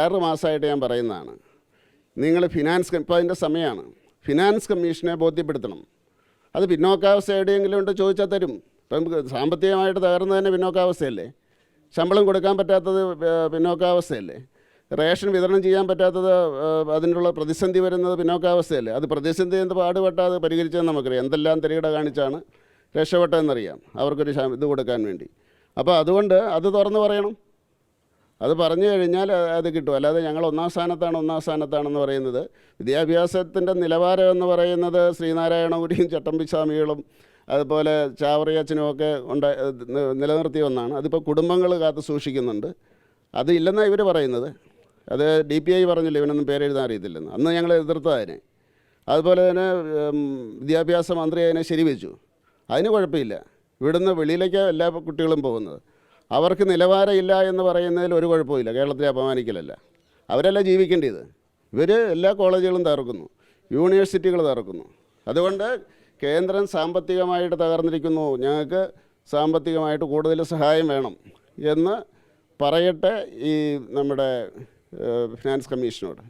6 മാസമായിട്ട് ഞാൻ പറയുന്നതാണ്. നിങ്ങൾ ഇപ്പോൾ അതിൻ്റെ സമയമാണ്. ഫിനാൻസ് കമ്മീഷനെ ബോധ്യപ്പെടുത്തണം. അത് പിന്നോക്കാവസ്ഥ എവിടെയെങ്കിലും ഉണ്ട് ചോദിച്ചാൽ തരും. ഇപ്പം സാമ്പത്തികമായിട്ട് തകർന്നതന്നെ പിന്നോക്കാവസ്ഥയല്ലേ? ശമ്പളം കൊടുക്കാൻ പറ്റാത്തത് പിന്നോക്കാവസ്ഥയല്ലേ? റേഷൻ വിതരണം ചെയ്യാൻ പറ്റാത്തത് അതിനുള്ള പ്രതിസന്ധി വരുന്നത് പിന്നോക്കാവസ്ഥയല്ലേ? അത് പ്രതിസന്ധി എന്ത് പാടുപെട്ടാൽ പരിഹരിച്ചതെന്ന് നമുക്കറിയാം. എന്തെല്ലാം തിരകിട കാണിച്ചാണ് രക്ഷപ്പെട്ടതെന്നറിയാം അവർക്കൊരു ഇത് കൊടുക്കാൻ വേണ്ടി. അപ്പോൾ അതുകൊണ്ട് അത് തുറന്ന് പറയണം. അത് പറഞ്ഞു കഴിഞ്ഞാൽ അത് കിട്ടും. അല്ലാതെ ഞങ്ങൾ ഒന്നാം സ്ഥാനത്താണെന്ന് പറയുന്നത് വിദ്യാഭ്യാസത്തിൻ്റെ നിലവാരം എന്ന് പറയുന്നത് ശ്രീനാരായണ ഗുരുവും ചട്ടമ്പിസ്വാമികളും അതുപോലെ ചാവറയച്ചനും ഒക്കെ നിലനിർത്തിയ ഒന്നാണ്. അതിപ്പോൾ കുടുംബങ്ങൾ കാത്തു സൂക്ഷിക്കുന്നുണ്ട്. അത് ഇല്ലെന്നാണ് ഇവർ പറയുന്നത്. അത് DPI പറഞ്ഞില്ല ഇവനൊന്നും പേരെഴുതാൻ അറിയത്തില്ലെന്ന്. അന്ന് ഞങ്ങൾ എതിർത്തതിനെ. അതുപോലെ തന്നെ വിദ്യാഭ്യാസ മന്ത്രി അതിനെ ശരിവെച്ചു. അതിന് കുഴപ്പമില്ല. ഇവിടുന്ന് വെളിയിലേക്ക് എല്ലാ കുട്ടികളും പോകുന്നത്. അവർക്ക് നിലവാരമില്ല എന്ന് പറയുന്നതിൽ ഒരു കുഴപ്പമില്ല. കേരളത്തിലെ അപമാനിക്കലല്ല. അവരല്ല ജീവിക്കേണ്ടത്. ഇവർ എല്ലാ കോളേജുകളും തകർക്കുന്നു, യൂണിവേഴ്സിറ്റികൾ തകർക്കുന്നു. അതുകൊണ്ട് കേന്ദ്രം സാമ്പത്തികമായിട്ട് തകർന്നിരിക്കുന്നു, ഞങ്ങൾക്ക് സാമ്പത്തികമായിട്ട് കൂടുതൽ സഹായം വേണം എന്ന് പറയട്ടെ ഈ നമ്മുടെ ഫിനാൻസ് കമ്മീഷനോട്.